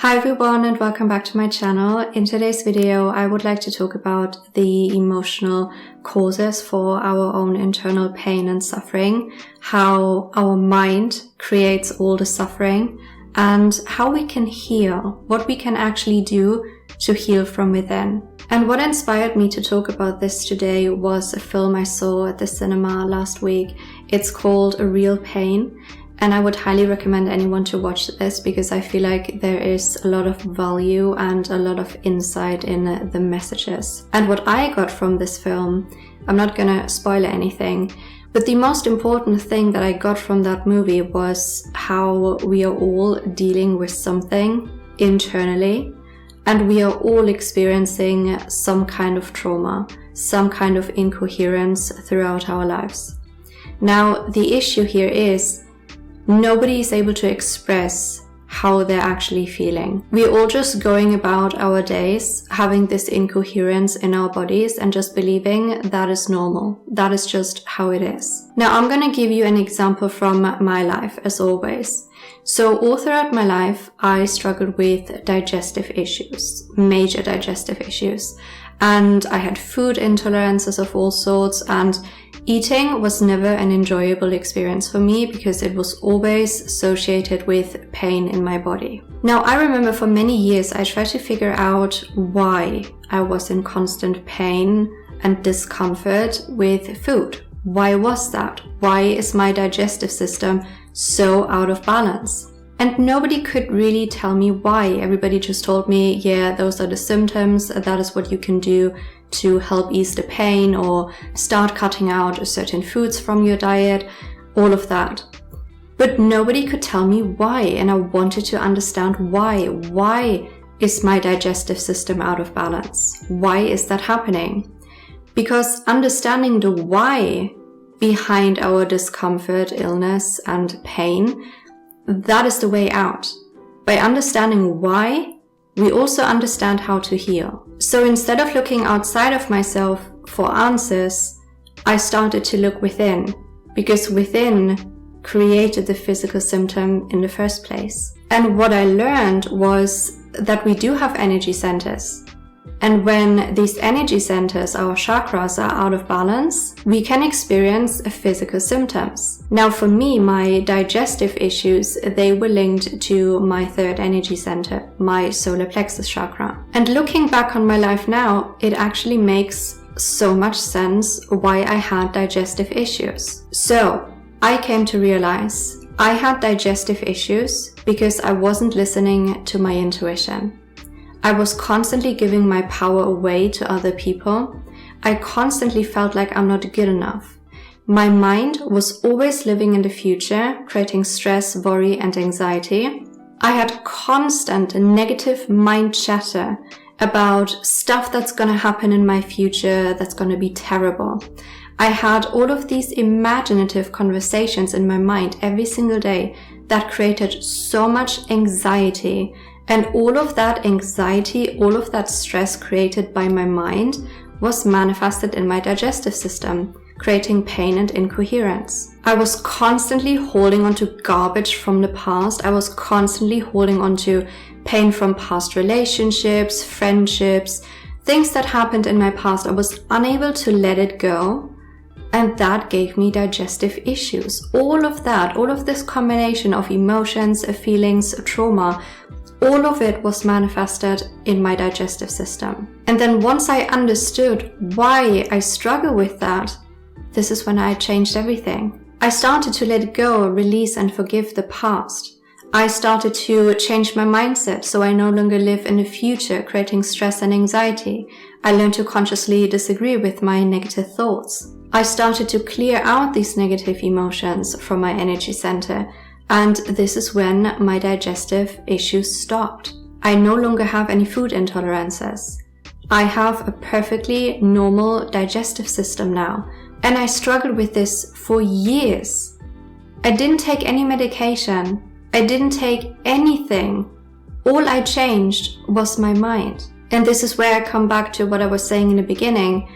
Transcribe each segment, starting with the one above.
Hi everyone and welcome back to my channel. In today's video, I would like to talk about the emotional causes for our own internal pain and suffering, how our mind creates all the suffering, and how we can heal, what we can actually do to heal from within. And what inspired me to talk about this today was a film I saw at the cinema last week. It's called A Real Pain. And I would highly recommend anyone to watch this because I feel like there is a lot of value and a lot of insight in the messages. And what I got from this film, I'm not gonna spoil anything, but the most important thing that I got from that movie was how we are all dealing with something internally, and we are all experiencing some kind of trauma, some kind of incoherence throughout our lives. Now, the issue here is nobody is able to express how they're actually feeling. We're all just going about our days having this incoherence in our bodies and just believing that is normal. That is just how it is. Now, I'm going to give you an example from my life, as always. So all throughout my life, I struggled with digestive issues, major digestive issues. And I had food intolerances of all sorts, and eating was never an enjoyable experience for me because it was always associated with pain in my body. Now, I remember for many years I tried to figure out why I was in constant pain and discomfort with food. Why was that? Why is my digestive system so out of balance? And nobody could really tell me why. Everybody just told me, yeah, those are the symptoms. That is what you can do to help ease the pain, or start cutting out certain foods from your diet, all of that. But nobody could tell me why. And I wanted to understand why. Why is my digestive system out of balance? Why is that happening? Because understanding the why behind our discomfort, illness, and pain, that is the way out. By understanding why, we also understand how to heal. So instead of looking outside of myself for answers, I started to look within, because within created the physical symptom in the first place. And what I learned was that we do have energy centers. And when these energy centers, our chakras, are out of balance, we can experience physical symptoms. Now, for me, my digestive issues, they were linked to my third energy center, my solar plexus chakra. And looking back on my life now, it actually makes so much sense why I had digestive issues. So I came to realize I had digestive issues because I wasn't listening to my intuition. I was constantly giving my power away to other people. I constantly felt like I'm not good enough. My mind was always living in the future, creating stress, worry, and anxiety. I had constant negative mind chatter about stuff that's going to happen in my future that's going to be terrible. I had all of these imaginative conversations in my mind every single day that created so much anxiety. And all of that anxiety, all of that stress created by my mind was manifested in my digestive system, creating pain and incoherence. I was constantly holding on to garbage from the past. I was constantly holding on to pain from past relationships, friendships, things that happened in my past. I was unable to let it go. And that gave me digestive issues. All of that, all of this combination of emotions, feelings, trauma, all of it was manifested in my digestive system. And then once I understood why I struggle with that, this is when I changed everything. I started to let go, release, and forgive the past. I started to change my mindset so I no longer live in the future, creating stress and anxiety. I learned to consciously disagree with my negative thoughts. I started to clear out these negative emotions from my energy center. And this is when my digestive issues stopped. I no longer have any food intolerances. I have a perfectly normal digestive system now. And I struggled with this for years. I didn't take any medication. I didn't take anything. All I changed was my mind. And this is where I come back to what I was saying in the beginning.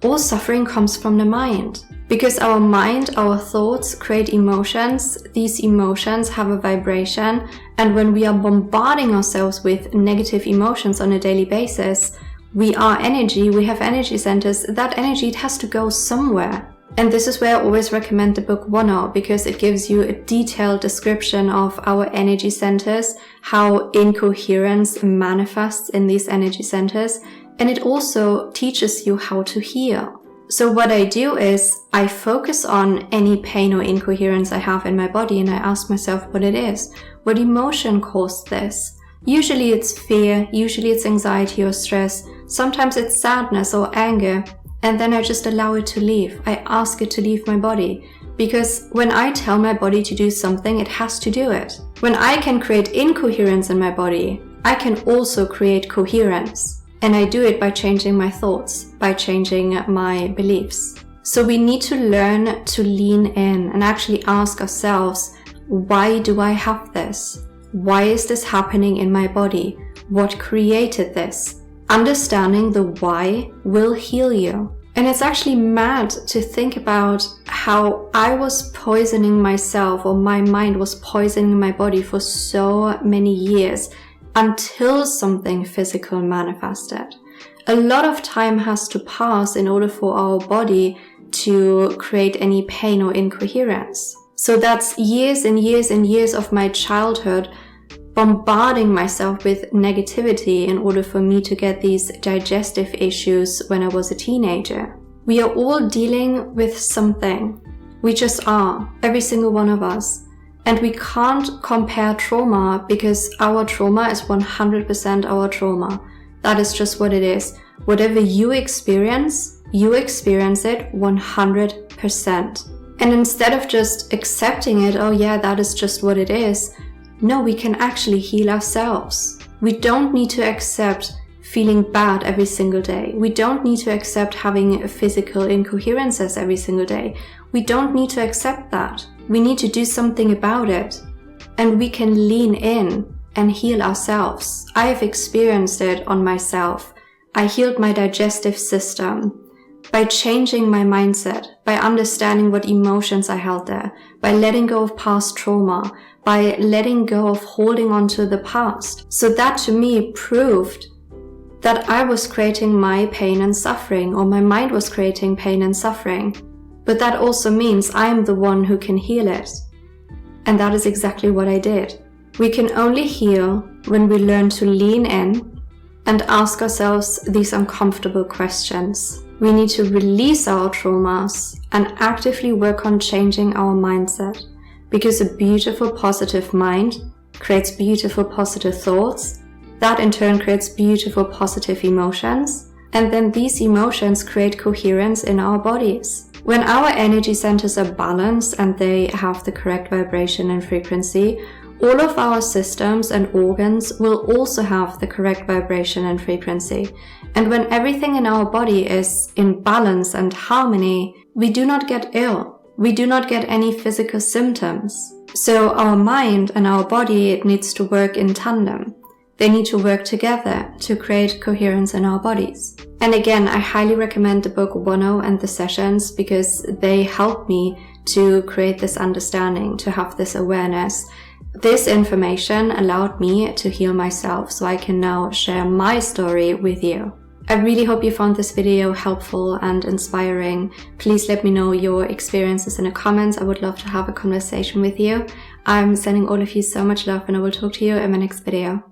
All suffering comes from the mind. Because our mind, our thoughts create emotions. These emotions have a vibration, and when we are bombarding ourselves with negative emotions on a daily basis, we are energy, we have energy centers. That energy, it has to go somewhere. And this is where I always recommend the book One, because it gives you a detailed description of our energy centers, how incoherence manifests in these energy centers, and it also teaches you how to heal. So what I do is I focus on any pain or incoherence I have in my body, and I ask myself what it is. What emotion caused this? Usually it's fear, usually it's anxiety or stress. Sometimes it's sadness or anger. And then I just allow it to leave. I ask it to leave my body. Because when I tell my body to do something, it has to do it. When I can create incoherence in my body, I can also create coherence. And I do it by changing my thoughts, by changing my beliefs. So we need to learn to lean in and actually ask ourselves, why do I have this? Why is this happening in my body? What created this? Understanding the why will heal you. And it's actually mad to think about how I was poisoning myself, or my mind was poisoning my body for so many years, until something physical manifested. A lot of time has to pass in order for our body to create any pain or incoherence. So that's years and years and years of my childhood bombarding myself with negativity in order for me to get these digestive issues when I was a teenager. We are all dealing with something. We just are, every single one of us. And we can't compare trauma, because our trauma is 100% our trauma. That is just what it is. Whatever you experience it 100%. And instead of just accepting it, oh yeah, that is just what it is, no, we can actually heal ourselves. We don't need to accept feeling bad every single day. We don't need to accept having physical incoherences every single day. We don't need to accept that. We need to do something about it. And we can lean in and heal ourselves. I have experienced it on myself. I healed my digestive system by changing my mindset, by understanding what emotions I held there, by letting go of past trauma, by letting go of holding on to the past. So that to me proved that I was creating my pain and suffering, or my mind was creating pain and suffering. But that also means I am the one who can heal it. And that is exactly what I did. We can only heal when we learn to lean in and ask ourselves these uncomfortable questions. We need to release our traumas and actively work on changing our mindset, because a beautiful positive mind creates beautiful positive thoughts. That in turn creates beautiful positive emotions, and then these emotions create coherence in our bodies. When our energy centers are balanced and they have the correct vibration and frequency, all of our systems and organs will also have the correct vibration and frequency. And when everything in our body is in balance and harmony, we do not get ill. We do not get any physical symptoms. So our mind and our body, it needs to work in tandem. They need to work together to create coherence in our bodies. And again, I highly recommend the book One and the sessions, because they help me to create this understanding, to have this awareness. This information allowed me to heal myself, so I can now share my story with you. I really hope you found this video helpful and inspiring. Please let me know your experiences in the comments. I would love to have a conversation with you. I'm sending all of you so much love, and I will talk to you in my next video.